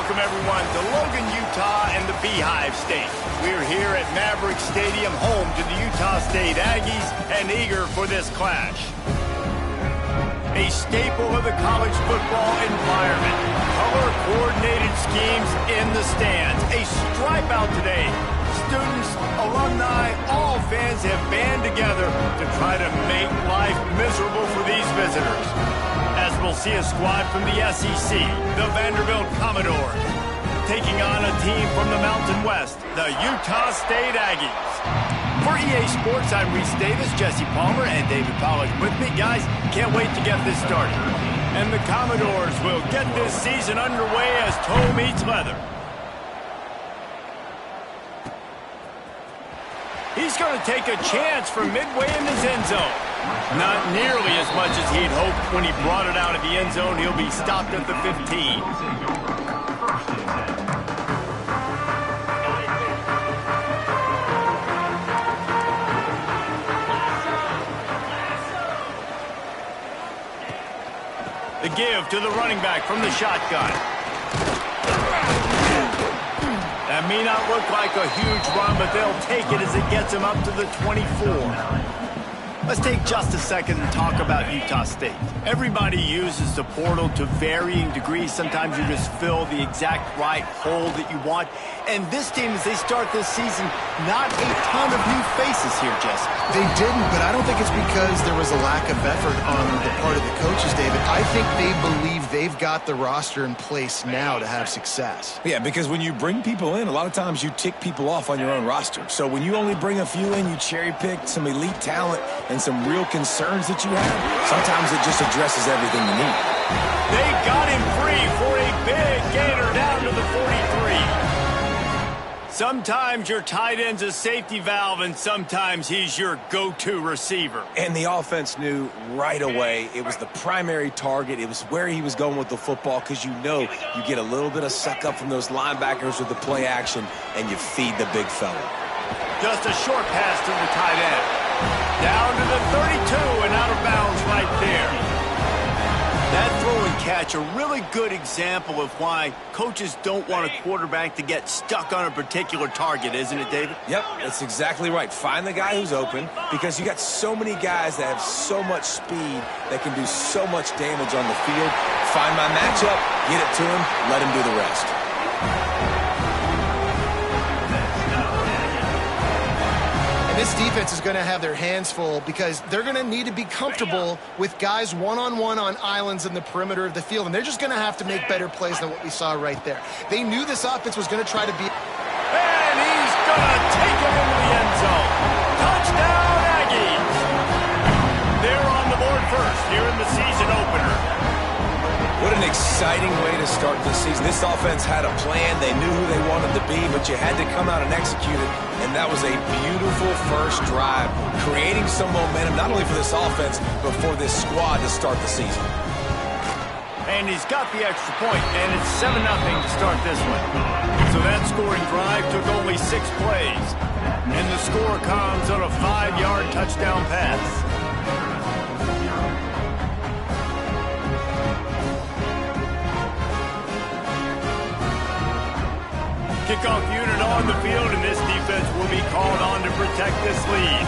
welcome everyone to Logan, Utah and the Beehive State. We're here at Maverick Stadium, home to the Utah State Aggies, and eager for this clash. A staple of the college football environment. Color-coordinated schemes in the stands. A stripe out today. Students, alumni, all fans have band together to try to make life miserable for these visitors. As we'll see a squad from the SEC, the Vanderbilt Commodores, taking on a team from the Mountain West, the Utah State Aggies. For EA Sports, I'm Reese Davis, Jesse Palmer, and David Pollack with me. Guys, can't wait to get this started. And the Commodores will get this season underway as toe meets leather. He's going to take a chance from midway in his end zone. Not nearly as much as he'd hoped when he brought it out of the end zone. He'll be stopped at the 15. The give to the running back from the shotgun. That may not look like a huge run, but they'll take it as it gets him up to the 24. Let's take just a second and talk about Utah State. Everybody uses the portal to varying degrees. Sometimes you just fill the exact right hole that you want. And this team, as they start this season, not a ton of new faces here, Jesse. They didn't, but I don't think it's because there was a lack of effort on the part of the coaches, David. I think they believe they've got the roster in place now to have success. Yeah, because when you bring people in, a lot of times you tick people off on your own roster. So when you only bring a few in, you cherry-pick some elite talent and some real concerns that you have, sometimes it just addresses everything you need. They got him free for a big gainer down to the 43. Sometimes your tight end's a safety valve, and sometimes he's your go-to receiver. And the offense knew right away it was the primary target. It was where he was going with the football, because you know you get a little bit of suck-up from those linebackers with the play action, and you feed the big fella. Just a short pass to the tight end. Down to the 32 and out of bounds right there. That throw and catch, a really good example of why coaches don't want a quarterback to get stuck on a particular target, isn't it, David? Yep, that's exactly right. Find the guy who's open, because you got so many guys that have so much speed that can do so much damage on the field. Find my matchup, get it to him, let him do the rest. This defense is going to have their hands full because they're going to need to be comfortable with guys one-on-one on islands in the perimeter of the field, and they're just going to have to make better plays than what we saw right there. They knew this offense was going to try to be... And he's going to take it into the end zone. Touchdown, Aggies! They're on the board first here in the season opener. What an exciting way to start this season. This offense had a plan. They knew who they wanted to be, but you had to come out and execute it. And that was a beautiful first drive, creating some momentum, not only for this offense, but for this squad to start the season. And he's got the extra point, and it's 7-0 to start this one. So that scoring drive took only 6 plays. And the score comes on a 5-yard touchdown pass. Kickoff unit on the field, and this defense will be called on to protect this lead.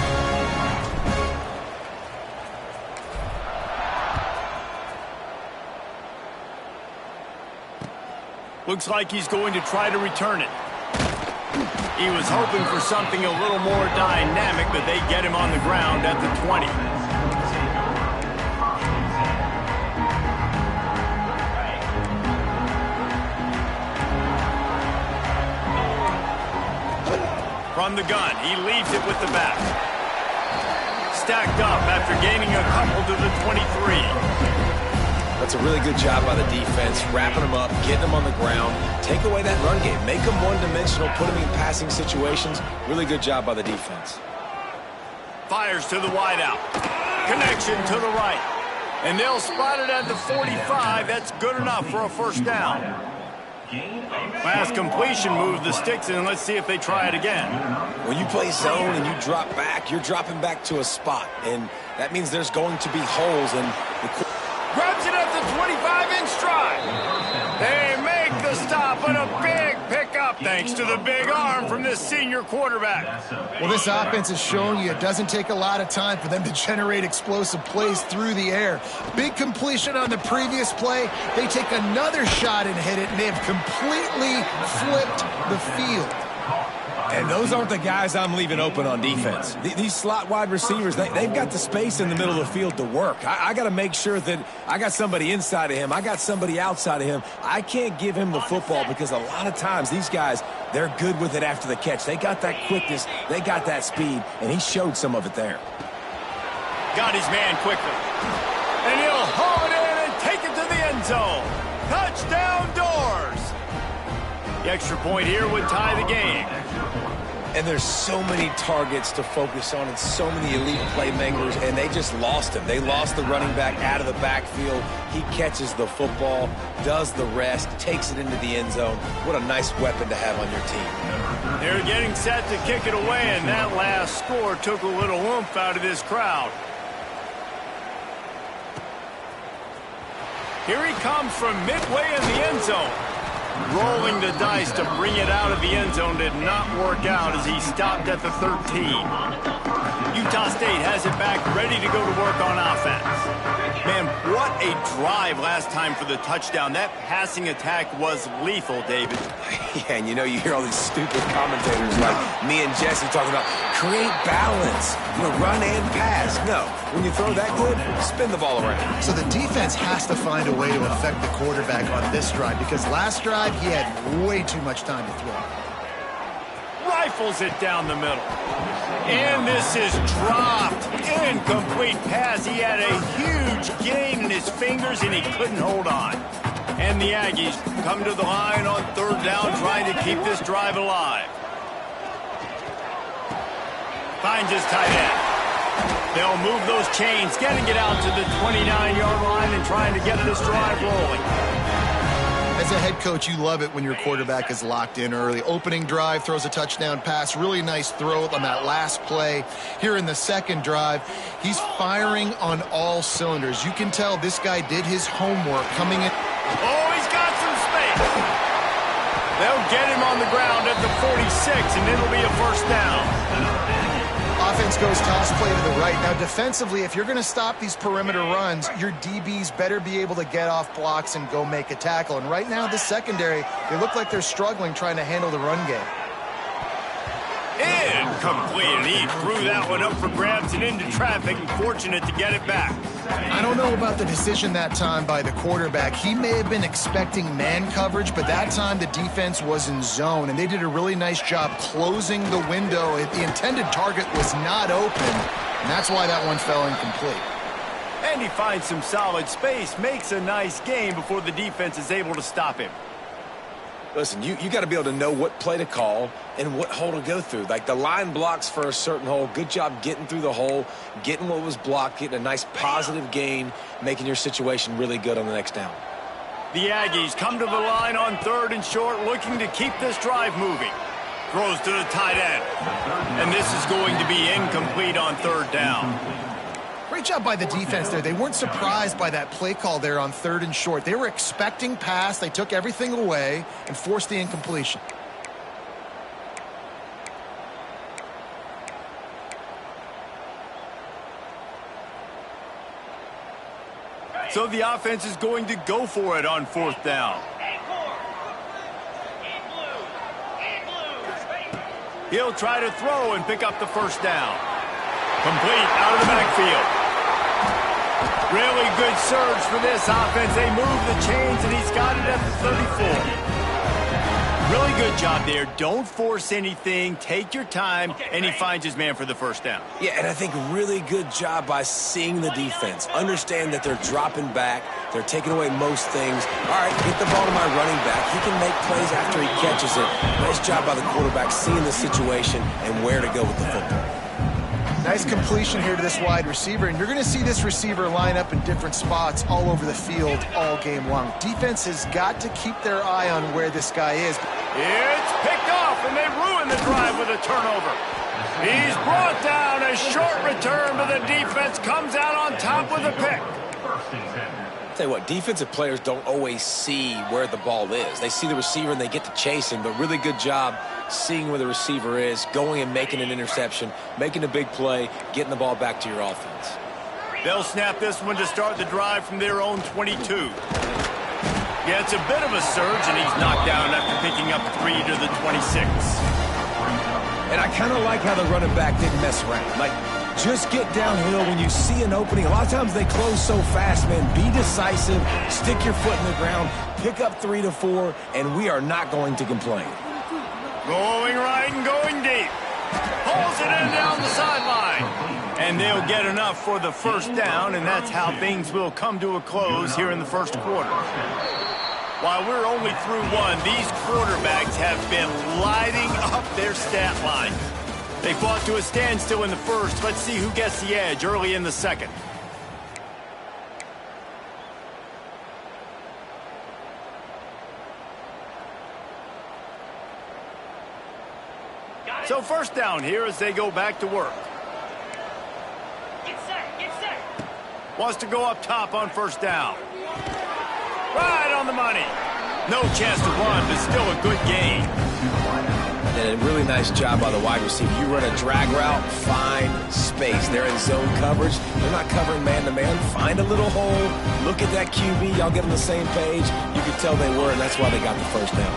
Looks like he's going to try to return it. He was hoping for something a little more dynamic, but they get him on the ground at the 20. From the gun, he leaves it with the back. Stacked up after gaining a couple to the 23. That's a really good job by the defense, wrapping them up, getting them on the ground, take away that run game, make them one-dimensional, put them in passing situations. Really good job by the defense. Fires to the wideout. Connection to the right. And they'll spot it at the 45. That's good enough for a first down. Pass completion, move the sticks, and let's see if they try it again. When you play zone and you drop back, you're dropping back to a spot, and that means there's going to be holes. And grabs it at the 25 in stride. They make the stop, but thanks to the big arm from this senior quarterback. Well, this offense is showing you it doesn't take a lot of time for them to generate explosive plays through the air. Big completion on the previous play. They take another shot and hit it, and they have completely flipped the field. And those aren't the guys I'm leaving open on defense. These slot wide receivers, they've got the space in the middle of the field to work. I got to make sure that I got somebody inside of him. I got somebody outside of him. I can't give him the football because a lot of times these guys, they're good with it after the catch. They got that quickness. They got that speed, and he showed some of it there. Got his man quickly. And he'll haul it in and take it to the end zone. Touchdown Doors. The extra point here would tie the game. And there's so many targets to focus on and so many elite playmakers, and they just lost him. They lost the running back out of the backfield. He catches the football, does the rest, takes it into the end zone. What a nice weapon to have on your team. They're getting set to kick it away, and that last score took a little oomph out of this crowd. Here he comes from midway in the end zone. Rolling the dice to bring it out of the end zone did not work out as he stopped at the 13. Utah State has it back, ready to go to work on offense. Man, what a drive last time for the touchdown. That passing attack was lethal, David. Yeah, and you know, you hear all these stupid commentators like me and Jesse talking about create balance, run and pass. No, when you throw that good, spin the ball around. So the defense has to find a way to affect the quarterback on this drive because last drive he had way too much time to throw. Rifles it down the middle. And this is dropped. Incomplete pass. He had a huge gain in his fingers and he couldn't hold on. And the Aggies come to the line on third down trying to keep this drive alive. Finds his tight end. They'll move those chains, getting it out to the 29-yard line and trying to get this drive rolling. As a head coach, you love it when your quarterback is locked in early. Opening drive, throws a touchdown pass. Really nice throw on that last play. Here in the second drive, he's firing on all cylinders. You can tell this guy did his homework coming in. Oh, he's got some space. They'll get him on the ground at the 46, and it'll be a first down. Offense goes toss play to the right. Now, defensively, if you're going to stop these perimeter runs, your DBs better be able to get off blocks and go make a tackle. And right now, the secondary, they look like they're struggling trying to handle the run game. Incomplete. He threw that one up for grabs and into traffic, and fortunate to get it back. I don't know about the decision that time by the quarterback. He may have been expecting man coverage, but that time the defense was in zone, and they did a really nice job closing the window. The intended target was not open, and that's why that one fell incomplete. And he finds some solid space, makes a nice game before the defense is able to stop him. Listen, you got to be able to know what play to call and what hole to go through. Like the line blocks for a certain hole. Good job getting through the hole, getting what was blocked, getting a nice positive gain, making your situation really good on the next down. The Aggies come to the line on third and short, looking to keep this drive moving. Throws to the tight end. And this is going to be incomplete on third down. Great job by the defense there. They weren't surprised by that play call there on third and short. They were expecting pass. They took everything away and forced the incompletion. So the offense is going to go for it on fourth down. He'll try to throw and pick up the first down. Complete out of the backfield. Really good surge for this offense. They move the chains, and he's got it at the 34. Really good job there. Don't force anything. Take your time, and he finds his man for the first down. Yeah, and I think really good job by seeing the defense. Understand that they're dropping back. They're taking away most things. All right, get the ball to my running back. He can make plays after he catches it. Nice job by the quarterback seeing the situation and where to go with the football. Nice completion here to this wide receiver, and you're going to see this receiver line up in different spots all over the field all game long. Defense has got to keep their eye on where this guy is. It's picked off, and they ruin the drive with a turnover. He's brought down. A short return, but the defense comes out on top with a pick. Tell you what, defensive players don't always see where the ball is. They see the receiver and they get to chase him, but really good job seeing where the receiver is, going and making an interception, making a big play, getting the ball back to your offense. They'll snap this one to start the drive from their own 22. Yeah, it's a bit of a surge, and he's knocked down after picking up 3 to the 26. And I kind of like how the running back didn't mess around. Like, just get downhill when you see an opening. A lot of times they close so fast, man. Be decisive, stick your foot in the ground, pick up 3 to 4, and we are not going to complain. Going right and going deep. Pulls it in down the sideline. And they'll get enough for the first down, and that's how things will come to a close here in the first quarter. While we're only through one, these quarterbacks have been lighting up their stat line. They fought to a standstill in the first. Let's see who gets the edge early in the second. So first down here as they go back to work. Get set. Wants to go up top on first down. Right on the money. No chance to run, but still a good game. And a really nice job by the wide receiver. You run a drag route, find space. They're in zone coverage. They're not covering man-to-man. Find a little hole. Look at that QB. Y'all get on the same page. You could tell they were, and that's why they got the first down.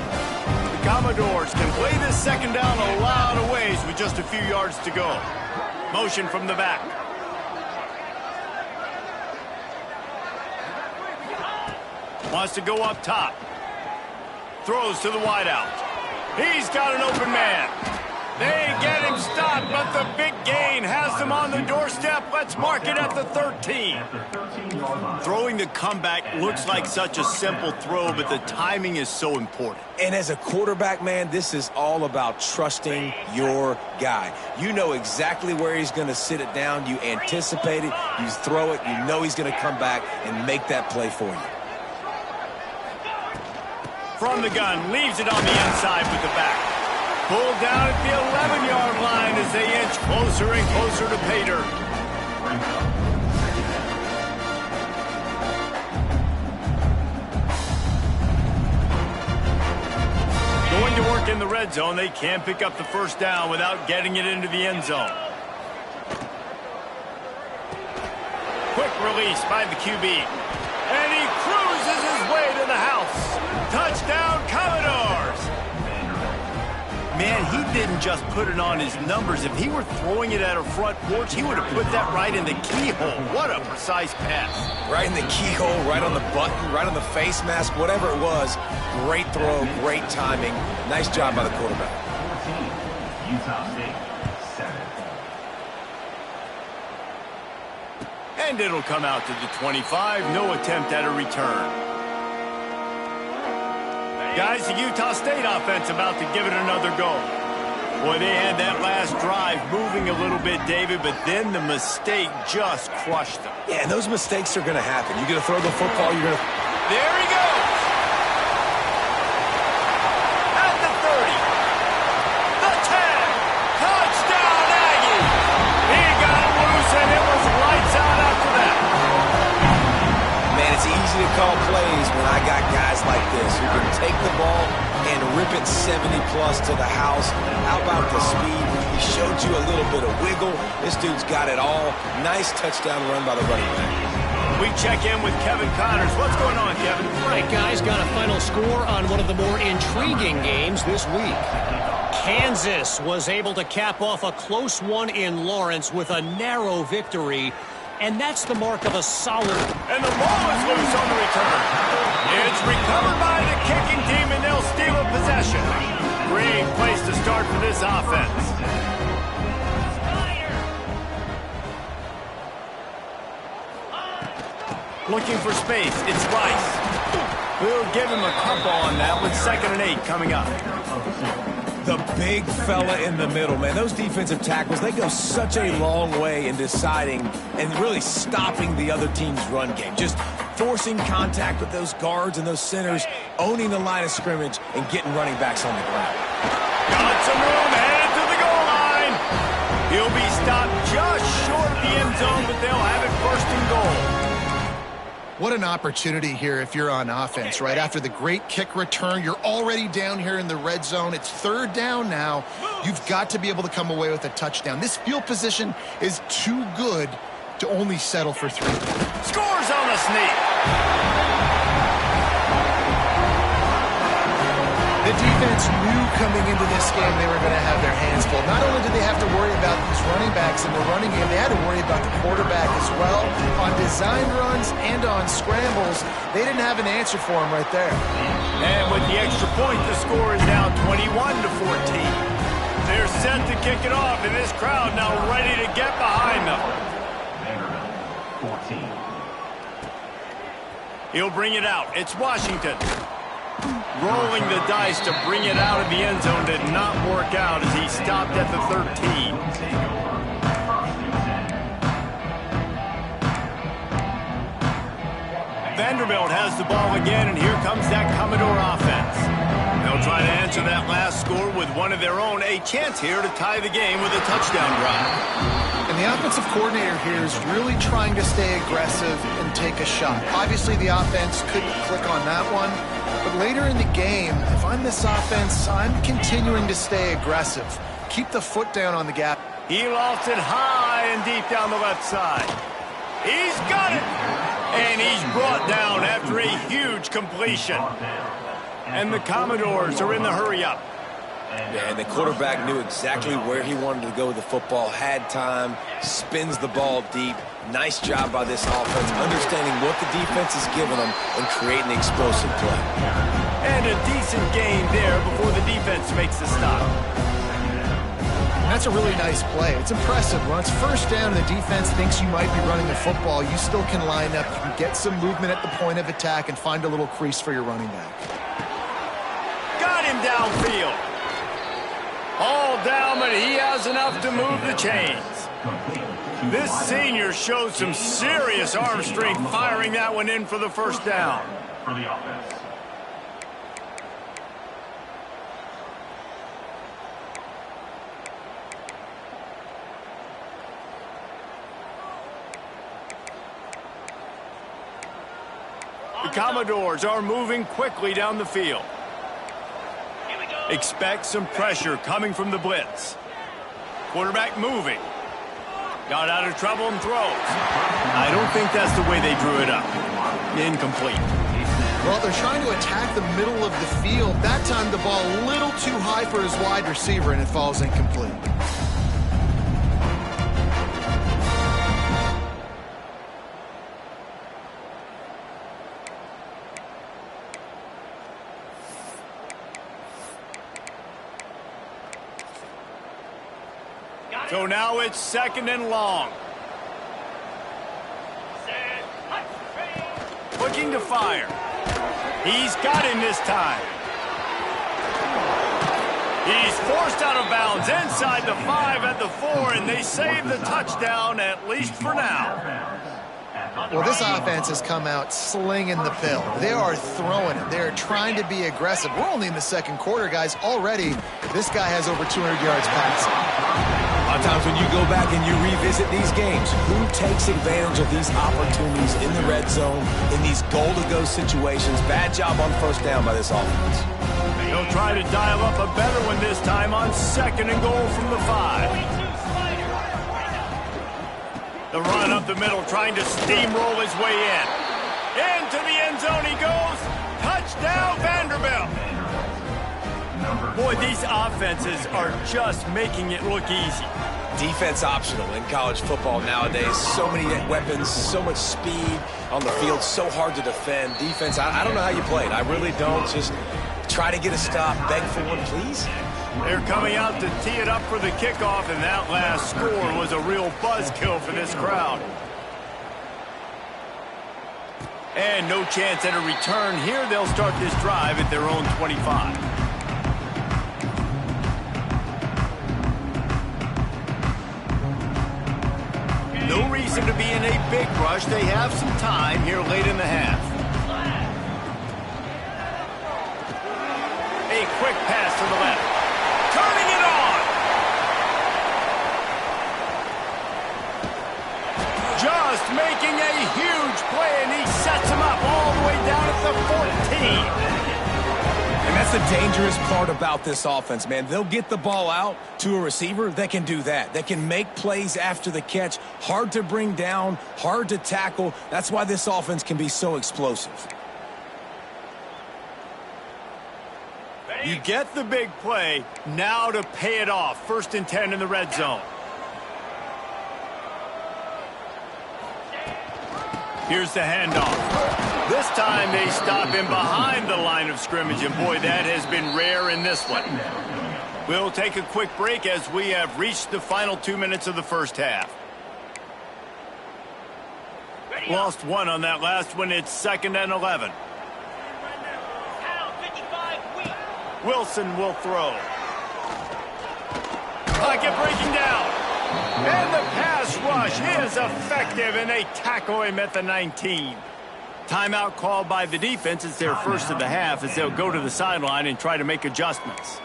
The Commodores can play this second down a lot of ways with just a few yards to go. Motion from the back. Wants to go up top. Throws to the wideout. He's got an open man. They get him stopped, but the big gain has them on the doorstep. Let's mark it at the 13. Throwing the comeback looks like such a simple throw, but the timing is so important. And as a quarterback, man, this is all about trusting your guy. You know exactly where he's going to sit it down. You anticipate it. You throw it. You know he's going to come back and make that play for you. From the gun, leaves it on the inside with the back. Pulled down at the 11-yard line as they inch closer and closer to pay dirt. Going to work in the red zone. They can't pick up the first down without getting it into the end zone. Quick release by the QB. And he cruises his way to the house. Touchdown, Commodores! Man, he didn't just put it on his numbers. If he were throwing it at a front porch, he would have put that right in the keyhole. What a precise pass. Right in the keyhole, right on the button, right on the face mask, whatever it was. Great throw, great timing. Nice job by the quarterback. Utah State, 7. And it'll come out to the 25. No attempt at a return. Guys, the Utah State offense about to give it another go. Boy, they had that last drive moving a little bit, David, but then the mistake just crushed them. Yeah, and those mistakes are going to happen. You're going to throw the football, you're going to... There he goes! At the 30. The 10. Touchdown, Aggie! He got it loose, and it was lights out after that. Man, it's easy to call plays when I got guys like this who can take the ball and rip it 70-plus to the house. How about the speed? He showed you a little bit of wiggle. This dude's got it all. Nice touchdown run by the running back. We check in with Kevin Connors. What's going on, Kevin? Right, guys, got a final score on one of the more intriguing games this week. Kansas was able to cap off a close one in Lawrence with a narrow victory. And that's the mark of a solid... And the ball is loose on the return. It's recovered by the kicking team, and they'll steal a possession. Great place to start for this offense. Looking for space. It's Rice. We'll give him a couple on that with 2nd and 8 coming up. The big fella in the middle, man. Those defensive tackles, they go such a long way in deciding and really stopping the other team's run game. Just forcing contact with those guards and those centers, owning the line of scrimmage, and getting running backs on the ground. Got some room, headed to the goal line. He'll be stopped just short of the end zone, but they'll have it 1st and goal. What an opportunity here if you're on offense, right? After the great kick return, you're already down here in the red zone. It's third down now. You've got to be able to come away with a touchdown. This field position is too good to only settle for 3. Scores on the sneak. The defense knew coming into this game they were going to have their hands full. Not only did they have to worry about these running backs in the running game, they had to worry about the quarterback as well. On design runs and on scrambles, they didn't have an answer for him right there. And with the extra point, the score is now 21-14. They're set to kick it off, and this crowd now ready to get behind them. 14. He'll bring it out. It's Washington. Rolling the dice to bring it out of the end zone did not work out as he stopped at the 13. Vanderbilt has the ball again, and here comes that Commodore offense. They'll try to answer that last score with one of their own. A chance here to tie the game with a touchdown drive. And the offensive coordinator here is really trying to stay aggressive and take a shot. Obviously, the offense couldn't click on that one. But later in the game, if I'm this offense, I'm continuing to stay aggressive. Keep the foot down on the gap. He lofts it high and deep down the left side. He's got it! And he's brought down after a huge completion. And the Commodores are in the hurry-up. Yeah, and the quarterback knew exactly where he wanted to go with the football, had time, spins the ball deep. Nice job by this offense, understanding what the defense is giving them and creating explosive play. And a decent gain there before the defense makes the stop. That's a really nice play. It's impressive. When it's first down and the defense thinks you might be running the football, you still can line up. You can get some movement at the point of attack and find a little crease for your running back. Got him downfield. All down, but he has enough to move the chains. This senior showed some serious arm strength firing that one in for the first down. For the offense. The Commodores are moving quickly down the field. Expect some pressure coming from the blitz. Quarterback moving. Got out of trouble and throws. I don't think that's the way they drew it up. Incomplete. Well, they're trying to attack the middle of the field. That time the ball a little too high for his wide receiver, and it falls incomplete. So now it's second and long. Looking to fire. He's got him this time. He's forced out of bounds inside the 5 at the 4, and they save the touchdown, at least for now. Well, this offense has come out slinging the pill. They are throwing it. They're trying to be aggressive. We're only in the second quarter, guys. Already, this guy has over 200 yards passing. A lot of times when you go back and you revisit these games, who takes advantage of these opportunities in the red zone, in these goal-to-go situations? Bad job on first down by this offense. They'll try to dial up a better one this time on second and goal from the 5. The run up the middle, trying to steamroll his way in. Into the end zone he goes. Touchdown, Vanderbilt. Boy, these offenses are just making it look easy. Defense optional in college football nowadays. So many weapons, so much speed on the field, so hard to defend. Defense, I don't know how you play it. I really don't. Just try to get a stop, beg for one, please. They're coming out to tee it up for the kickoff, and that last score was a real buzzkill for this crowd. And no chance at a return here. They'll start this drive at their own 25. No reason to be in a big rush. They have some time here late in the half. A quick pass to the left. Turning it on. just making a huge play, and he sets him up all the way down at the 14. And that's the dangerous part about this offense, man. They'll get the ball out to a receiver that can do that. That can make plays after the catch. Hard to bring down, hard to tackle. That's why this offense can be so explosive. You get the big play, now to pay it off. 1st and 10 in the red zone. Here's the handoff. This time they stop him behind the line of scrimmage, and boy, that has been rare in this one. We'll take a quick break as we have reached the final 2 minutes of the first half. Lost one on that last one. It's 2nd and 11. Wilson will throw. Pocket breaking down. And the pass rush is effective, and they tackle him at the 19. Timeout called by the defense. It's their first of the half as they'll go to the sideline and try to make adjustments.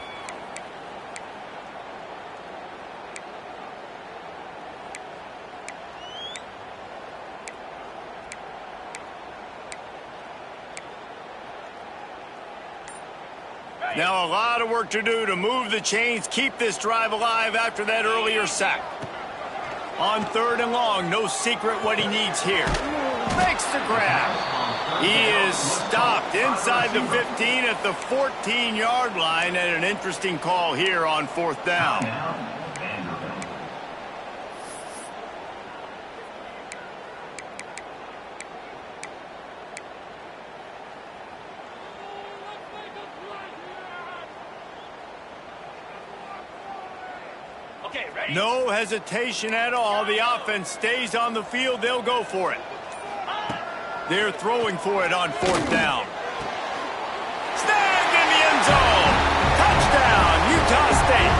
Now a lot of work to do to move the chains, keep this drive alive after that earlier sack. On 3rd and long, no secret what he needs here. Makes the grab. He is stopped inside the 15 at the 14-yard line, and an interesting call here on 4th down. No hesitation at all. The offense stays on the field. They'll go for it. They're throwing for it on 4th down. Snagged in the end zone. Touchdown, Utah State.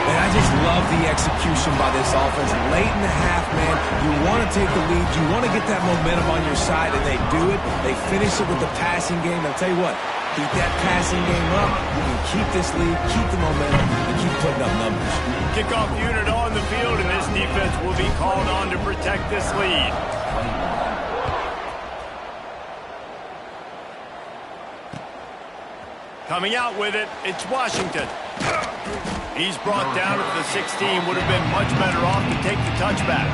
And I just love the execution by this offense. Late in the half, man, you want to take the lead. You want to get that momentum on your side, and they do it. They finish it with the passing game. I'll tell you what. Keep that passing game up. You can keep this lead, keep the momentum, and keep putting up numbers. Kickoff unit on the field, and this defense will be called on to protect this lead. Coming out with it, it's Washington. He's brought down at the 16. Would have been much better off to take the touchback.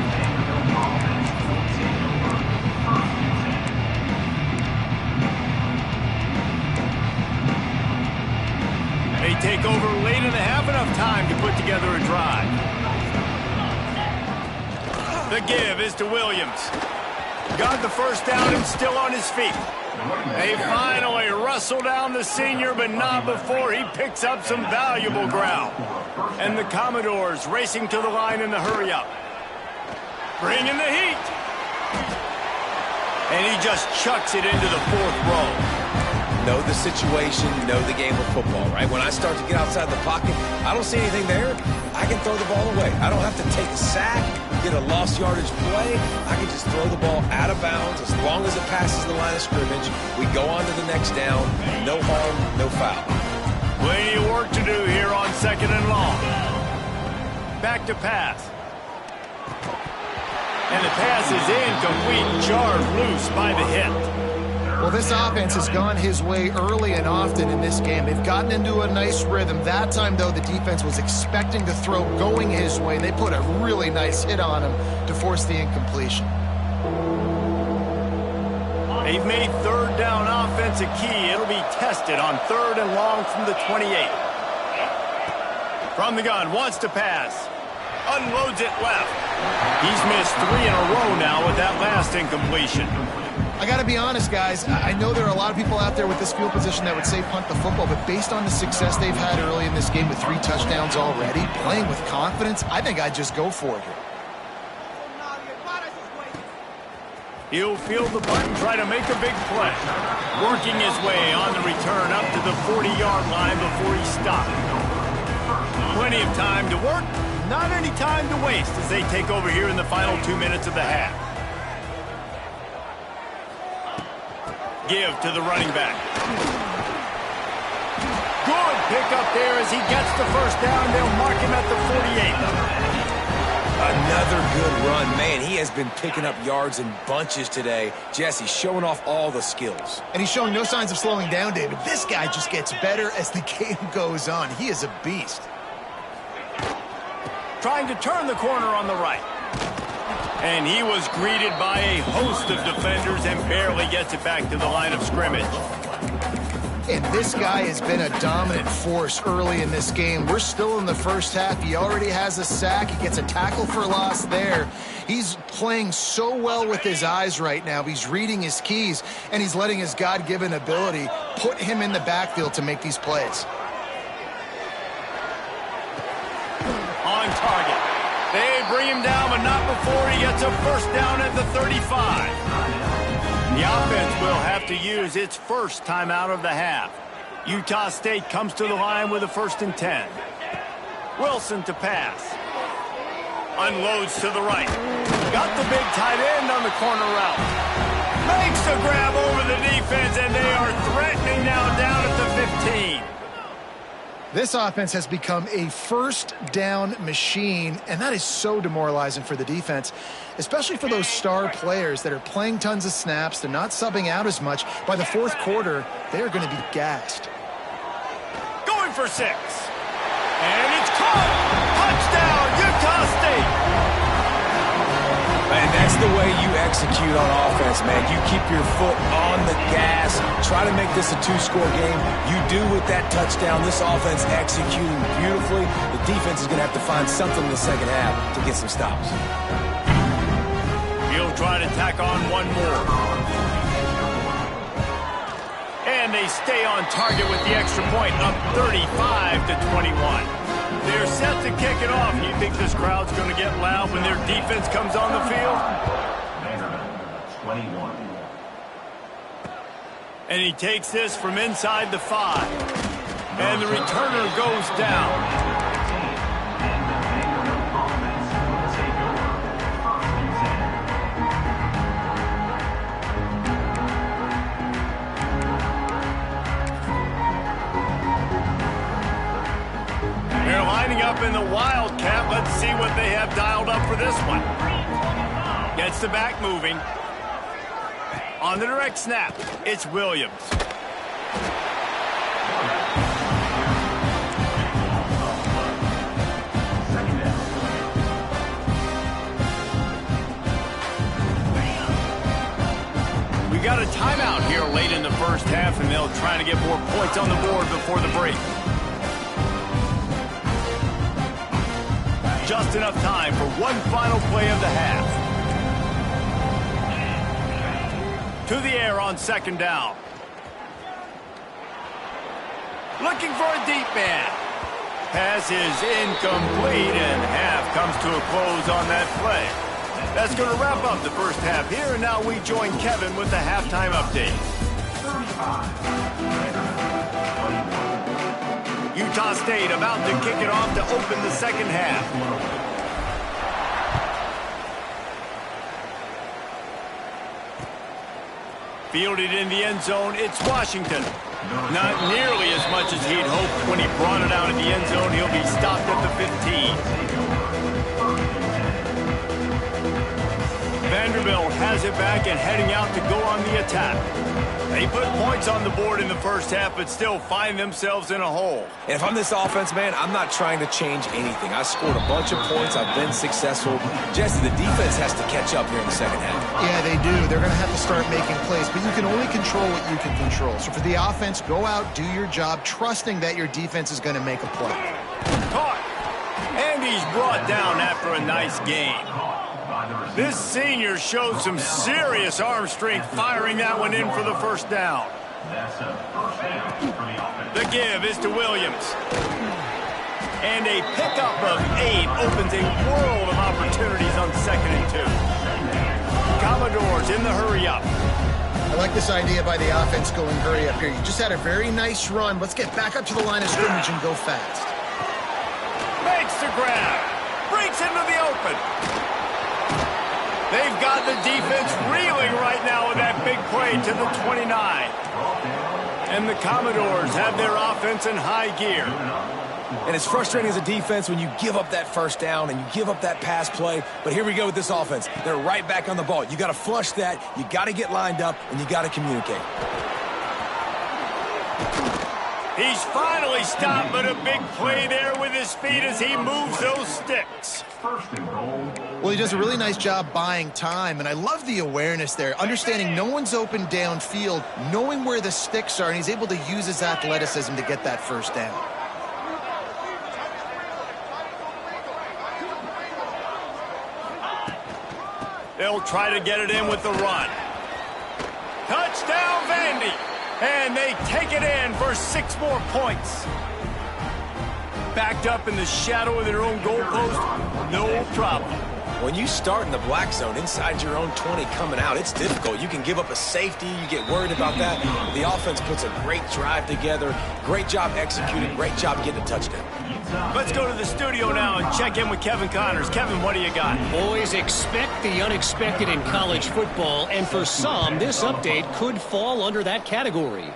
They take over late in the half, enough time to put together a drive. The give is to Williams. Got the first down and still on his feet. They finally wrestle down the senior, but not before he picks up some valuable ground. And the Commodores racing to the line in the hurry-up. Bringing the heat. And he just chucks it into the 4th row. Know the situation, know the game of football, right? When I start to get outside the pocket, I don't see anything there, I can throw the ball away. I don't have to take a sack, get a lost yardage play. I can just throw the ball out of bounds as long as it passes the line of scrimmage. We go on to the next down. No harm, no foul. Plenty of work to do here on 2nd and long. Back to pass. And the pass is incomplete, jarred loose by the hit. Well, this offense has gone his way early and often in this game. They've gotten into a nice rhythm. That time, though, the defense was expecting to throw going his way. They put a really nice hit on him to force the incompletion. They've made 3rd down offense a key. It'll be tested on 3rd and long from the 28. From the gun, wants to pass. Unloads it left. He's missed 3 in a row now with that last incompletion. I got to be honest, guys. I know there are a lot of people out there with this field position that would say punt the football, but based on the success they've had early in this game with 3 touchdowns already, playing with confidence, I think I'd just go for it here. He'll field the punt and try to make a big play. Working his way on the return up to the 40-yard line before he stopped. Plenty of time to work, not any time to waste as they take over here in the final 2 minutes of the half. Give to the running back. Good pick up there as he gets the first down. They'll mark him at the 48. Another good run. Man, he has been picking up yards in bunches today. Jesse showing off all the skills. And he's showing no signs of slowing down, David. This guy just gets better as the game goes on. He is a beast. Trying to turn the corner on the right. And he was greeted by a host of defenders and barely gets it back to the line of scrimmage. And this guy has been a dominant force early in this game. We're still in the first half. He already has a sack. He gets a tackle for loss there. He's playing so well with his eyes right now. He's reading his keys, and he's letting his God-given ability put him in the backfield to make these plays. On target. They bring him down, but not before he gets a first down at the 35. The offense will have to use its first timeout of the half. Utah State comes to the line with a 1st and 10. Wilson to pass. Unloads to the right. Got the big tight end on the corner route. Makes the grab over the defense, and they are threatening now down at the 15. This offense has become a first down machine, and that is so demoralizing for the defense, especially for those star players that are playing tons of snaps. They're not subbing out as much. By the 4th quarter, they're going to be gassed. Going for 6. And it's caught. Touchdown, Utah State. And that's the way you execute on offense, man. You keep your foot on the gas. Try to make this a 2-score game. You do with that touchdown. This offense executing beautifully. The defense is going to have to find something in the second half to get some stops. He'll try to tack on one more. And they stay on target with the extra point, up 35-21. They're set to kick it off. You think this crowd's going to get loud when their defense comes on the field? 21. And he takes this from inside the 5. And the returner goes down. They're lining up in the Wildcat. Let's see what they have dialed up for this one. Gets the back moving. On the direct snap, it's Williams. We got a timeout here late in the first half, and they'll try to get more points on the board before the break. Just enough time for one final play of the half. To the air on 2nd down. Looking for a deep man. Pass is incomplete, and half comes to a close on that play. That's going to wrap up the first half here, and now we join Kevin with the halftime update. Utah State about to kick it off to open the second half. Fielded in the end zone, it's Washington. Not nearly as much as he'd hoped when he brought it out of the end zone. He'll be stopped at the 15. Vanderbilt has it back and heading out to go on the attack. They put points on the board in the first half, but still find themselves in a hole. And if I'm this offense, man, I'm not trying to change anything. I scored a bunch of points. I've been successful. Jesse, the defense has to catch up here in the second half. Yeah, they do. They're going to have to start making plays, but you can only control what you can control. So for the offense, go out, do your job, trusting that your defense is going to make a play. Caught. And he's brought down after a nice game. This senior showed some serious arm strength firing that one in for the first down. The give is to Williams. And a pickup of 8 opens a world of opportunities on 2nd and 2. Commodores in the hurry up. I like this idea by the offense going hurry up here. You just had a very nice run. Let's get back up to the line of scrimmage and go fast. Makes the grab. Breaks into the open. They've got the defense reeling right now with that big play to the 29. And the Commodores have their offense in high gear. And it's frustrating as a defense when you give up that first down and you give up that pass play. But here we go with this offense. They're right back on the ball. You got to flush that. You got to get lined up, and you got to communicate. He's finally stopped, but a big play there with his feet as he moves those sticks. First and goal. Well, he does a really nice job buying time, and I love the awareness there, understanding no one's open downfield, knowing where the sticks are, and he's able to use his athleticism to get that first down. They'll try to get it in with the run. Touchdown, Vandy! And they take it in for 6 more points. Backed up in the shadow of their own goalpost, no problem. When you start in the black zone inside your own 20 coming out, it's difficult. You can give up a safety. You get worried about that. The offense puts a great drive together. Great job executing. Great job getting a touchdown. Let's go to the studio now and check in with Kevin Connors. Kevin, what do you got? Boys, expect the unexpected in college football, and for some, this update could fall under that category.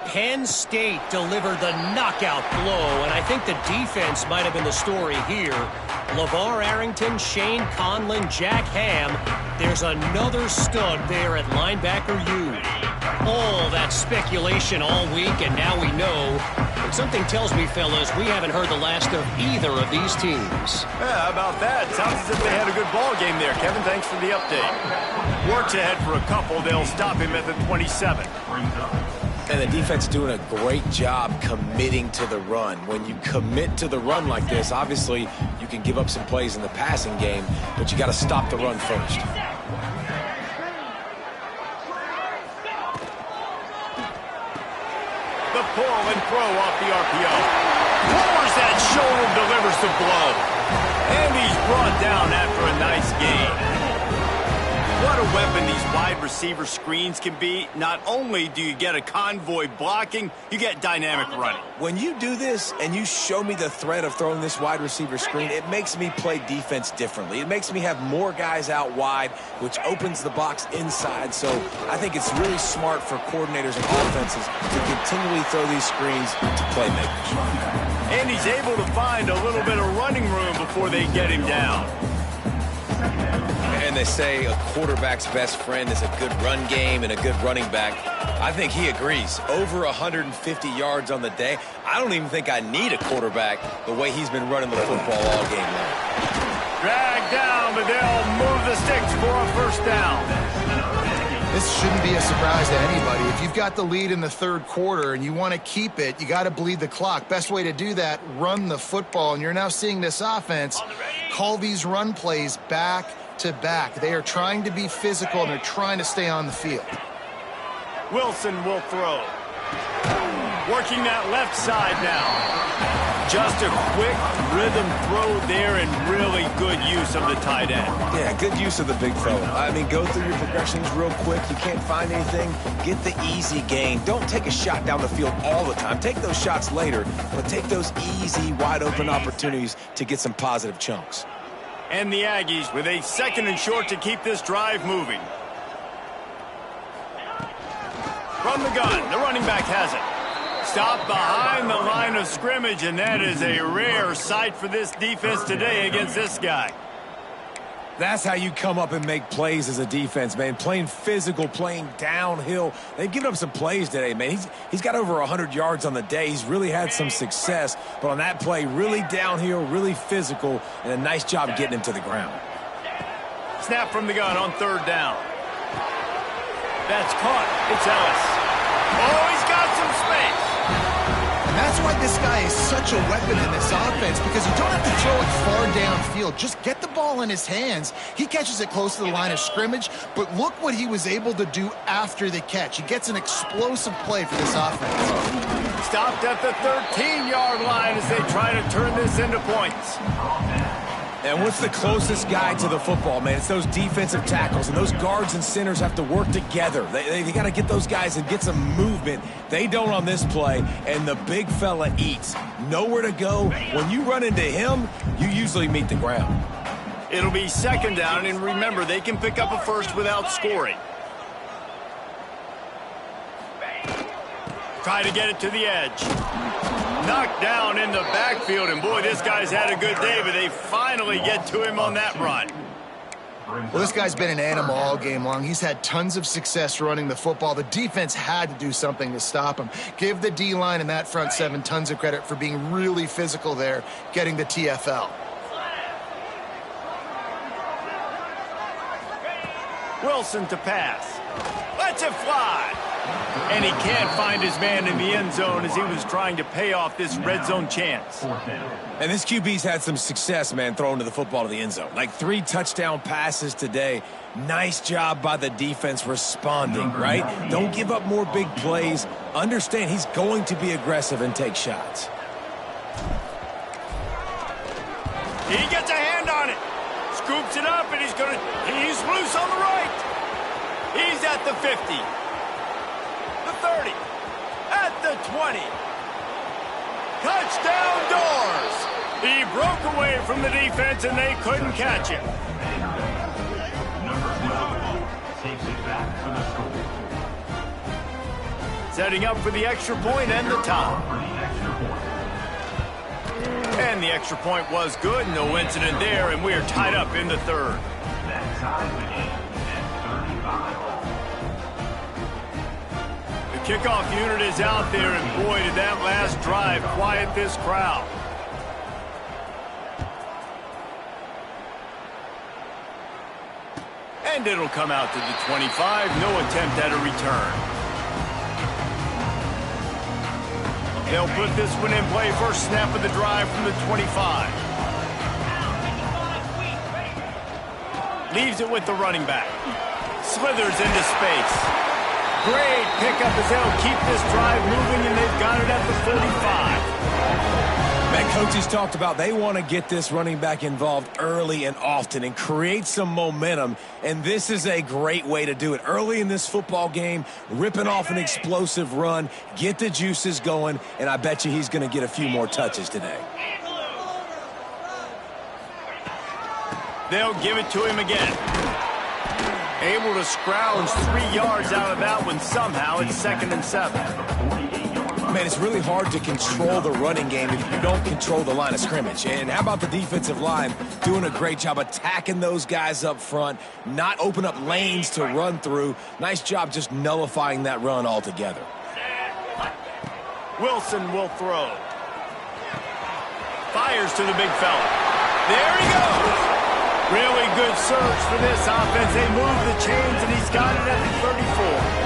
Penn State delivered the knockout blow, and I think the defense might have been the story here. LeVar Arrington, Shane Conlon, Jack Ham. There's another stud there at linebacker U. All that speculation all week, and now we know. But something tells me, fellas, we haven't heard the last of either of these teams. Yeah, how about that? Sounds as if they had a good ball game there. Kevin, thanks for the update. Works ahead for a couple. They'll stop him at the 27. And the defense doing a great job committing to the run. When you commit to the run like this, obviously you can give up some plays in the passing game, but you got to stop the run first. The pull and throw off the RPO. Lowers that shoulder, delivers the blow. And he's brought down after a nice gain. What a weapon these wide receiver screens can be. Not only do you get a convoy blocking, you get dynamic running. When you do this and you show me the threat of throwing this wide receiver screen, it makes me play defense differently. It makes me have more guys out wide, which opens the box inside. So I think it's really smart for coordinators and offenses to continually throw these screens to playmakers. And he's able to find a little bit of running room before they get him down. And they say a quarterback's best friend is a good run game and a good running back. I think he agrees. Over 150 yards on the day. I don't even think I need a quarterback the way he's been running the football all game long. Dragged down, but they'll move the sticks for a first down. This shouldn't be a surprise to anybody. If you've got the lead in the third quarter and you want to keep it, you got to bleed the clock. Best way to do that, run the football. And you're now seeing this offense call these run plays back to back. They are trying to be physical and they're trying to stay on the field. Wilson will throw. Working that left side now. Just a quick rhythm throw there and really good use of the tight end. Yeah, good use of the big fella. I mean, go through your progressions real quick. You can't find anything. Get the easy gain. Don't take a shot down the field all the time. Take those shots later, but take those easy, wide-open opportunities to get some positive chunks. And the Aggies with a 2nd and short to keep this drive moving. From the gun, the running back has it. Stopped behind the line of scrimmage, and that is a rare sight for this defense today against this guy. That's how you come up and make plays as a defense, man. Playing physical, playing downhill. They've given up some plays today, man. He's got over 100 yards on the day. He's really had some success. But on that play, really downhill, really physical, and a nice job getting him to the ground. Snap from the gun on 3rd down. That's caught. It's Ellis. Oh, he's got some space. And that's why this guy is such a weapon in this offense, because you don't have to throw it far downfield. Just get the ball in his hands. He catches it close to the line of scrimmage, but look what he was able to do after the catch. He gets an explosive play for this offense. Stopped at the 13-yard line as they try to turn this into points. And what's the closest guy to the football, man? It's those defensive tackles, and those guards and centers have to work together. They got to get those guys and get some movement. They don't on this play, and the big fella eats. Nowhere to go. When you run into him, you usually meet the ground. It'll be 2nd down, and remember, they can pick up a first without scoring. Try to get it to the edge. knocked down in the backfield, and boy, this guy's had a good day, but they finally get to him on that run. Well, this guy's been an animal all game long. He's had tons of success running the football. The defense had to do something to stop him. Give the D-line and that front seven tons of credit for being really physical there, getting the TFL. Wilson to pass. Lets it fly. And he can't find his man in the end zone as he was trying to pay off this red zone chance. And this QB's had some success, man, throwing to the football to the end zone. Like 3 touchdown passes today. Nice job by the defense responding, right? Don't give up more big plays. Understand he's going to be aggressive and take shots. He gets a hand on it. Scoops it up, and he's loose on the right. He's at the 50. The 30. At the 20. Touchdown Doors! He broke away from the defense, and they couldn't catch him. Number 12 takes it back for the score. Setting up for the extra point and the tie. For the extra point. And the extra point was good. No incident there, and we are tied up in the third. That ties the game at 35. The kickoff unit is out there, and boy, did that last drive quiet this crowd. And it'll come out to the 25. No attempt at a return. They'll put this one in play. First snap of the drive from the 25. Leaves it with the running back. Slithers into space. Great pickup as they'll keep this drive moving, and they've got it at the 45. Man, coaches talked about they want to get this running back involved early and often and create some momentum, and this is a great way to do it. Early in this football game, ripping off an explosive run, get the juices going, and I bet you he's going to get a few more touches today. They'll give it to him again. Able to scrounge 3 yards out of that one somehow. It's 2nd and 7. Man, it's really hard to control the running game if you don't control the line of scrimmage. And how about the defensive line doing a great job attacking those guys up front, not open up lanes to run through. Nice job just nullifying that run altogether. Wilson will throw. Fires to the big fella. There he goes. Really good surge for this offense. They move the chains, and he's got it at the 34.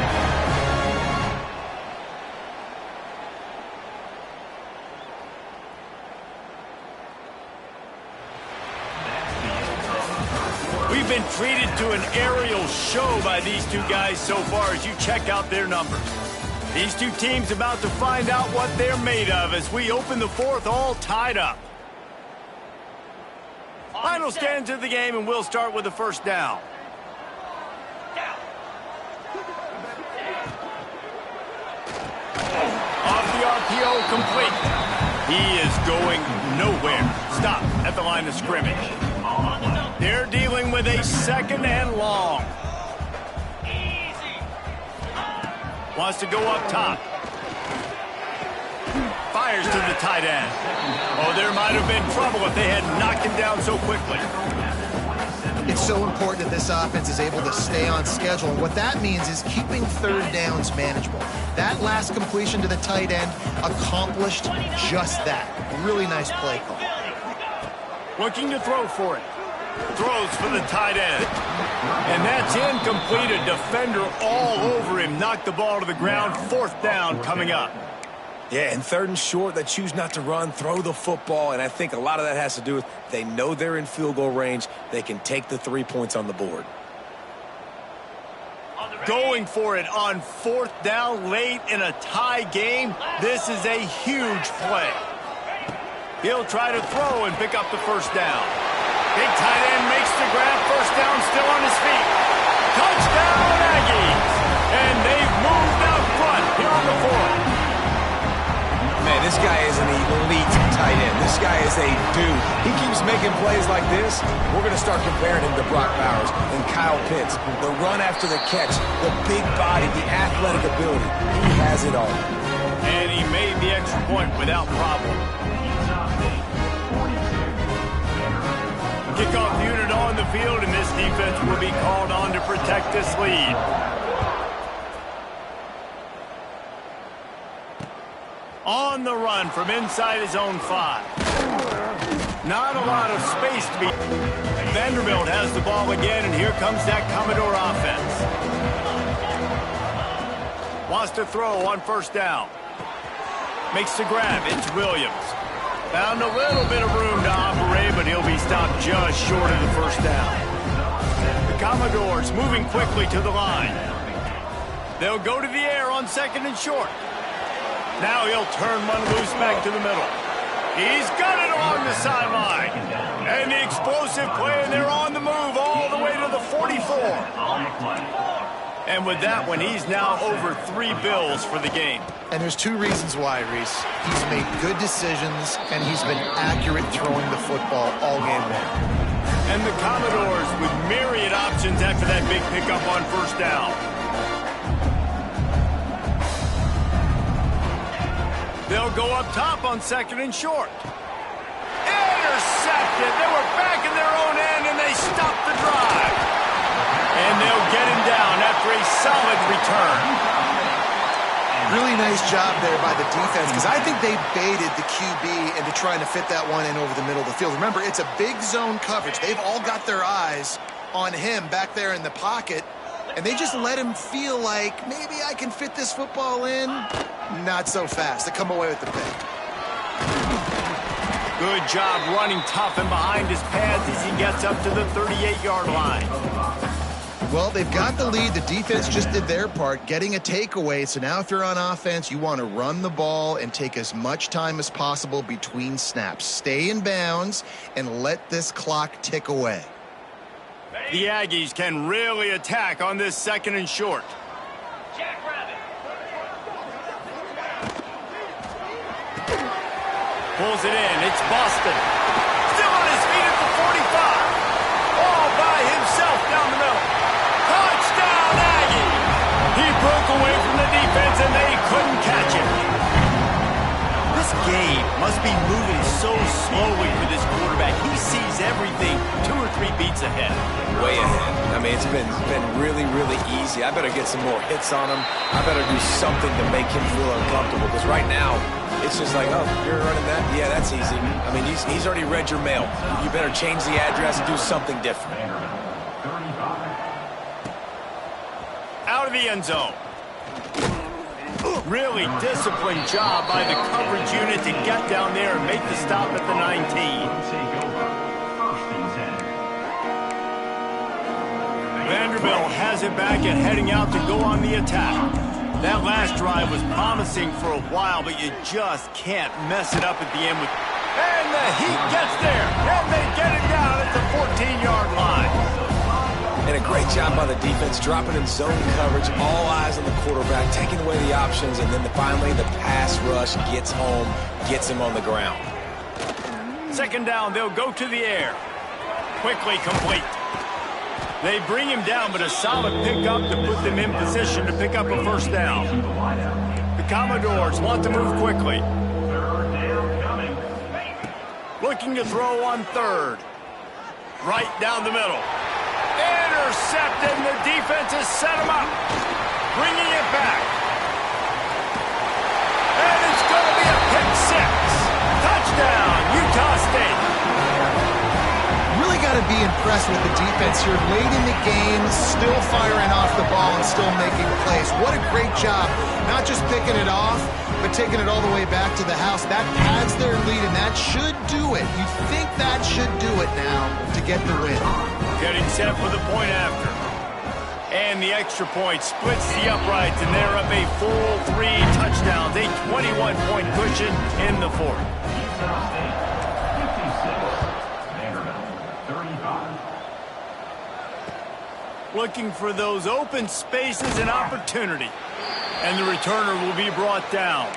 We've been treated to an aerial show by these two guys so far as you check out their numbers. These two teams about to find out what they're made of as we open the fourth all tied up. Final stands of the game, and we'll start with the first down. Off the RPO, complete. He is going nowhere. Stop at the line of scrimmage. They're dealing with a 2nd and long. Wants to go up top. Fires to the tight end. Oh, there might have been trouble if they had knocked him down so quickly. It's so important that this offense is able to stay on schedule. And what that means is keeping 3rd downs manageable. That last completion to the tight end accomplished just that. A really nice play call. Looking to throw for it. Throws for the tight end. And that's incomplete. A defender all over him. Knocked the ball to the ground. 4th down coming up. Yeah, and 3rd and short, they choose not to run, throw the football, and I think a lot of that has to do with they know they're in field goal range. They can take the 3 points on the board. Going for it on 4th down late in a tie game. This is a huge play. He'll try to throw and pick up the 1st down. Big tight end makes the grab. 1st down, still on his feet. Touchdown, Aggies! And they've moved out front here on the 4th. Man, this guy is an elite tight end. This guy is a dude. He keeps making plays like this. We're going to start comparing him to Brock Bowers and Kyle Pitts. The run after the catch, the big body, the athletic ability. He has it all. And he made the extra point without problem. Kickoff unit on the field, and this defense will be called on to protect this lead. On the run from inside his own 5. Not a lot of space to be. Vanderbilt has the ball again, and here comes that Commodore offense. Wants to throw on first down. Makes the grab. It's Williams. Found a little bit of room to operate, but he'll be stopped just short of the first down. The Commodores moving quickly to the line. They'll go to the air on second and short. Now he'll turn one loose back to the middle. He's got it along the sideline. And the explosive play, and they're on the move all the way to the 44. And with that one, he's now over 3 bills for the game. And there's 2 reasons why, Reese. He's made good decisions, and he's been accurate throwing the football all game long. And the Commodores with myriad options after that big pickup on first down. They'll go up top on second and short. Intercepted. They were back in their own end, and they stopped the drive. And they'll get him down after a solid return. Really nice job there by the defense, because I think they baited the QB into trying to fit that one in over the middle of the field. Remember, it's a big zone coverage. They've all got their eyes on him back there in the pocket, and they just let him feel like, maybe I can fit this football in. Not so fast. They come away with the pick. Good job running tough and behind his pads as he gets up to the 38-yard line. Well, they've got the lead. The defense just did their part, getting a takeaway. So now if you're on offense, you want to run the ball and take as much time as possible between snaps. Stay in bounds and let this clock tick away. The Aggies can really attack on this second and short. Pulls it in. It's Boston. Still on his feet at the 45. All by himself down the middle. Touchdown, Aggie! He broke away from the defense, and they couldn't catch him. This game must be moving so slowly for this quarterback. He sees everything 2 or 3 beats ahead. Way ahead. I mean, it's been really, really easy. I better get some more hits on him. I better do something to make him feel uncomfortable, because right now, it's just like, oh, you're running that? Yeah, that's easy. I mean, he's already read your mail. You better change the address and do something different. Out of the end zone. Really disciplined job by the coverage unit to get down there and make the stop at the 19. Vanderbilt has it back and heading out to go on the attack. That last drive was promising for a while, but you just can't mess it up at the end with. And the Heat gets there, and they get it down at the 14-yard line. And a great job by the defense, dropping in zone coverage, all eyes on the quarterback, taking away the options, and then finally the pass rush gets home, gets him on the ground. Second down, they'll go to the air. Quickly complete. They bring him down, but a solid pickup to put them in position to pick up a first down. The Commodores want to move quickly. Looking to throw on third. Right down the middle. Intercepted, and the defense has set him up. Bringing it back. And it's going to be a pick 6. Touchdown, Utah State. Really got to be impressed with the defense here. Late in the game, still firing off the ball and still making plays. What a great job. Not just picking it off, but taking it all the way back to the house. That pads their lead, and that should do it. You think that should do it now to get the win. Getting set for the point after. And the extra point splits the uprights, and they're up a full 3 touchdowns. A 21-point cushion in the fourth. Looking for those open spaces and opportunity. And the returner will be brought down.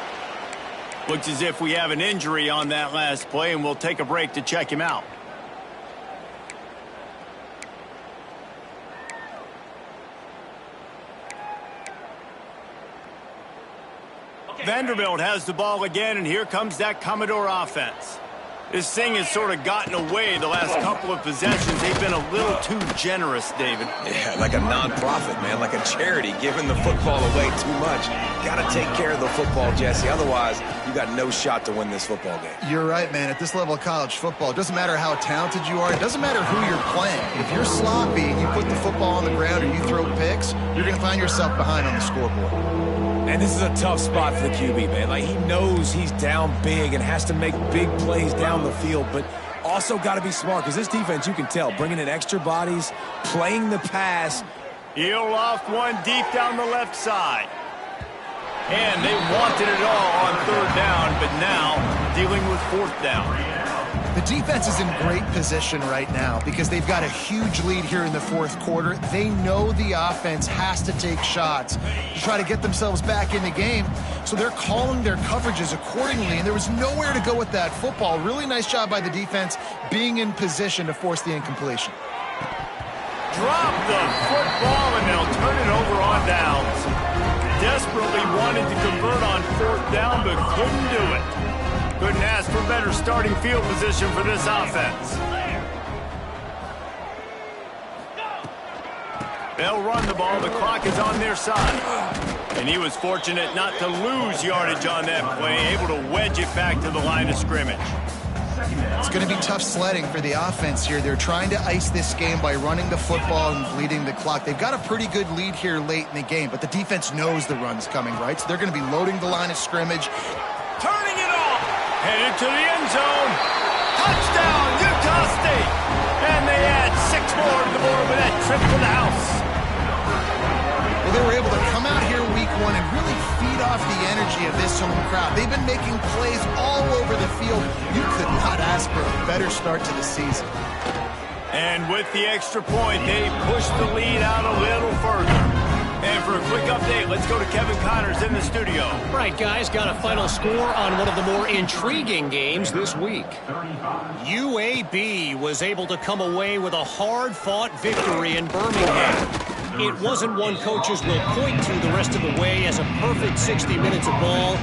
Looks as if we have an injury on that last play, and we'll take a break to check him out. Vanderbilt has the ball again, and here comes that Commodore offense. This thing has sort of gotten away the last couple of possessions. They've been a little too generous, David. Yeah, like a non-profit, man, like a charity, giving the football away too much. Got to take care of the football, Jesse. Otherwise, you got no shot to win this football game. You're right, man. At this level of college football, it doesn't matter how talented you are. It doesn't matter who you're playing. If you're sloppy and you put the football on the ground or you throw picks, you're going to find yourself behind on the scoreboard. And this is a tough spot for the QB, man. Like, he knows he's down big and has to make big plays down the field, but also got to be smart because this defense, you can tell, bringing in extra bodies, playing the pass. He'll loft one deep down the left side. And they wanted it all on third down, but now dealing with fourth down. The defense is in great position right now because they've got a huge lead here in the fourth quarter. They know the offense has to take shots to try to get themselves back in the game. So they're calling their coverages accordingly, and there was nowhere to go with that football. Really nice job by the defense being in position to force the incompletion. Drop the football, and they'll turn it over on downs. Desperately wanted to convert on fourth down, but couldn't do it. Couldn't ask for better starting field position for this offense. They'll run the ball. The clock is on their side. And he was fortunate not to lose yardage on that play, able to wedge it back to the line of scrimmage. It's going to be tough sledding for the offense here. They're trying to ice this game by running the football and bleeding the clock. They've got a pretty good lead here late in the game, but the defense knows the run's coming, right? So they're going to be loading the line of scrimmage. Turning it off. Headed to the end zone. Touchdown, Utah State. And they add 6 more to the board with that trip to the house. Well, they were able to come out here week 1 and really feed off the energy of this home crowd. They've been making plays all over the field. You could not ask for a better start to the season. And with the extra point, they push the lead out a little further. And for a quick update, let's go to Kevin Connors in the studio. Right, guys, got a final score on one of the more intriguing games this week. UAB was able to come away with a hard-fought victory in Birmingham. It wasn't one coaches will point to the rest of the way as a perfect 60 minutes of ball,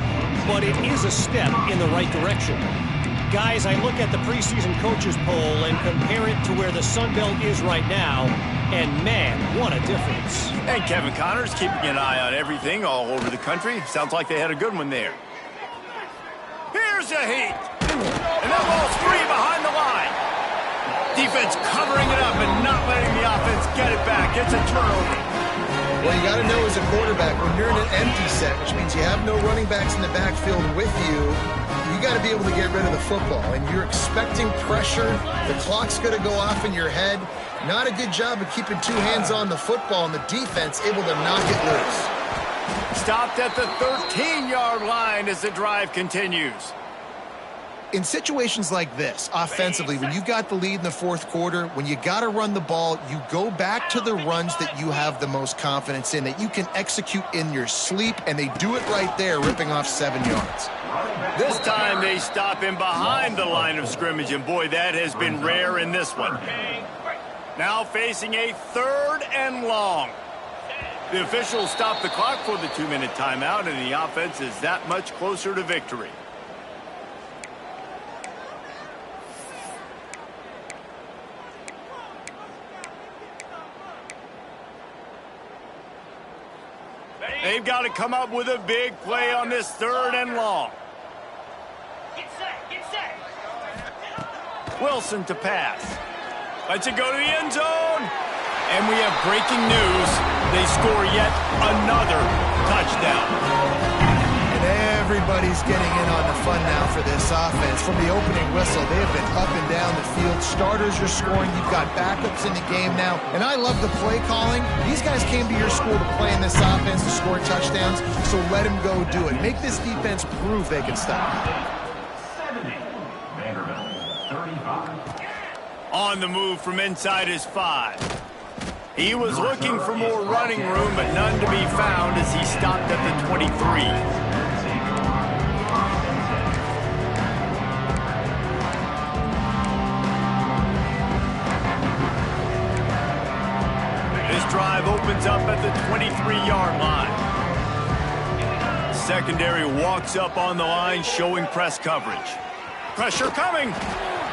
but it is a step in the right direction. Guys, I look at the preseason coaches poll and compare it to where the Sun Belt is right now, and man, what a difference. And Kevin Connors keeping an eye on everything all over the country. Sounds like they had a good one there. Here's a heat. And that ball's free behind the line. Defense covering it up and not letting the offense get it back. It's a turnover. Well, you got to know as a quarterback, when you're in an empty set, which means you have no running backs in the backfield with you, you got to be able to get rid of the football. And you're expecting pressure. The clock's going to go off in your head. Not a good job of keeping 2 hands on the football, and the defense able to knock it loose. Stopped at the 13-yard line as the drive continues. In situations like this, offensively, when you've got the lead in the fourth quarter, when you got to run the ball, you go back to the runs that you have the most confidence in, that you can execute in your sleep, and they do it right there, ripping off 7 yards. This time they stop him behind the line of scrimmage, and boy, that has been rare in this one. Now facing a 3rd and long. The officials stop the clock for the 2-minute timeout, and the offense is that much closer to victory. They've got to come up with a big play on this 3rd and long. Get set. Wilson to pass. Lets it go to the end zone. And we have breaking news. They score yet another touchdown. And everybody's getting in on the fun now for this offense. From the opening whistle, they have been up and down the field. Starters are scoring. You've got backups in the game now. And I love the play calling. These guys came to your school to play in this offense to score touchdowns, so let them go do it. Make this defense prove they can stop. 70. Vanderbilt, 35. On the move from inside his 5. He was looking for more running room, but none to be found as he stopped at the 23. This drive opens up at the 23-yard line. secondary walks up on the line, showing press coverage. Pressure coming.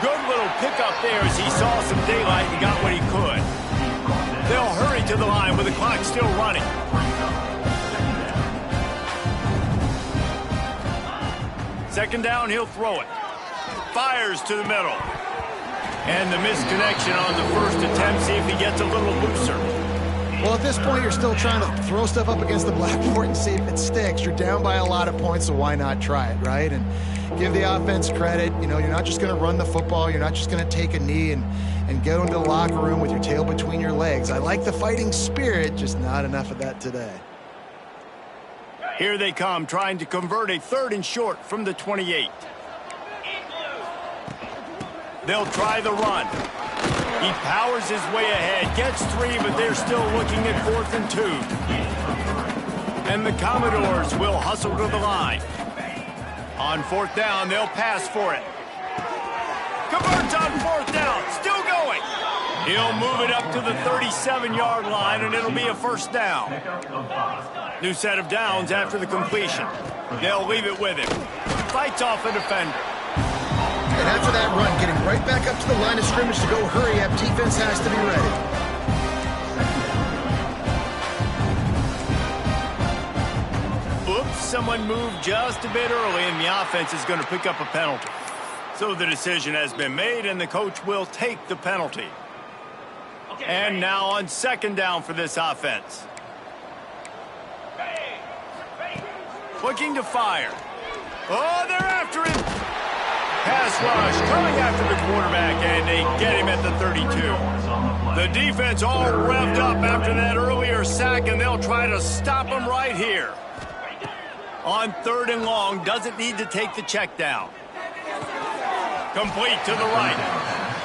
Good little pickup there as he saw some daylight and got what he could. They'll hurry to the line with the clock still running. Second down, he'll throw it. Fires to the middle. And the misconnection on the first attempt. See if he gets a little looser. Well, at this point, you're still trying to throw stuff up against the blackboard and see if it sticks. You're down by a lot of points, so why not try it, right? And give the offense credit. You know, you're not just going to run the football. You're not just going to take a knee and go into the locker room with your tail between your legs. I like the fighting spirit, just not enough of that today. Here they come, trying to convert a 3rd and short from the 28. They'll try the run. He powers his way ahead, gets 3, but they're still looking at 4th and 2. And the Commodores will hustle to the line. On 4th down, they'll pass for it. Converts on 4th down, still going. He'll move it up to the 37-yard line, and it'll be a 1st down. New set of downs after the completion. They'll leave it with him. Fights off a defender. And after that run, getting right back up to the line of scrimmage to go hurry up, defense has to be ready. Oops, someone moved just a bit early, and the offense is going to pick up a penalty. So the decision has been made, and the coach will take the penalty. And now on 2nd down for this offense. Looking to fire. Oh, they're after him. Pass rush coming after the quarterback, and they get him at the 32. The defense all revved up after that earlier sack, and they'll try to stop him right here. On 3rd and long, doesn't need to take the check down. Complete to the right.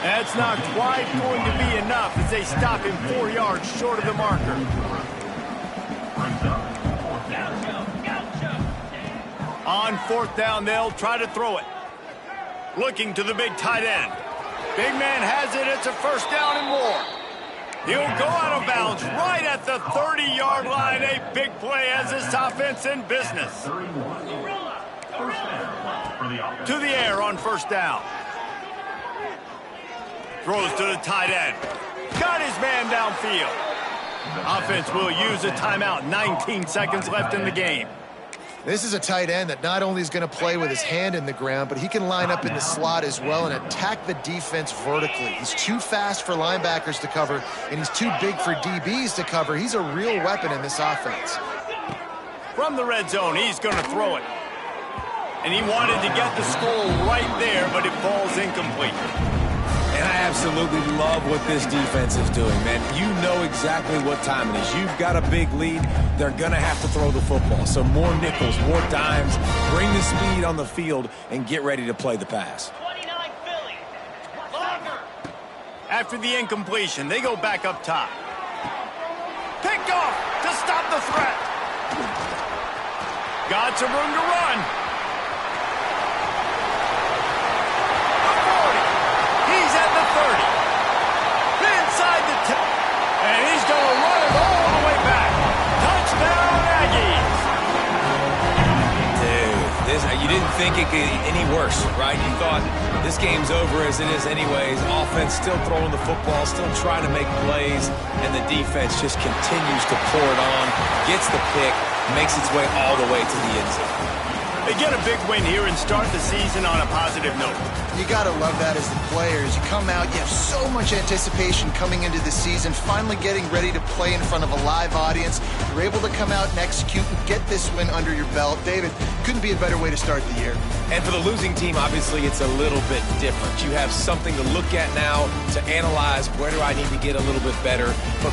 That's not quite going to be enough as they stop him 4 yards short of the marker. On 4th down, they'll try to throw it. Looking to the big tight end. Big man has it. It's a 1st down and more. He'll go out of bounds right at the 30-yard line. A big play as this offense in business. To the air on 1st down. Throws to the tight end. Got his man downfield. Offense will use a timeout. 19 seconds left in the game. This is a tight end that not only is going to play with his hand in the ground, but he can line up in the slot as well and attack the defense vertically. He's too fast for linebackers to cover, and he's too big for DBs to cover. He's a real weapon in this offense. From the red zone, he's going to throw it. And he wanted to get the score right there, but it falls incomplete. And I absolutely love what this defense is doing, man. You know exactly what time it is. You've got a big lead. They're going to have to throw the football. So more nickels, more dimes, bring the speed on the field, and get ready to play the pass. 29 Philly. Locker. After the incompletion, they go back up top. Picked off to stop the threat. Got some room to run. He's at the 30. Inside the 10. And he's going to run it all the way back. Touchdown, Aggies. Dude, you didn't think it could get any worse, right? You thought this game's over as it is anyways. Offense still throwing the football, still trying to make plays, and the defense just continues to pour it on, gets the pick, makes its way all the way to the end zone. They get a big win here and start the season on a positive note. You got to love that as the players. You come out, you have so much anticipation coming into the season, finally getting ready to play in front of a live audience. You're able to come out and execute and get this win under your belt. David, couldn't be a better way to start the year. And for the losing team, obviously, it's a little bit different. You have something to look at now to analyze. Where do I need to get a little bit better? But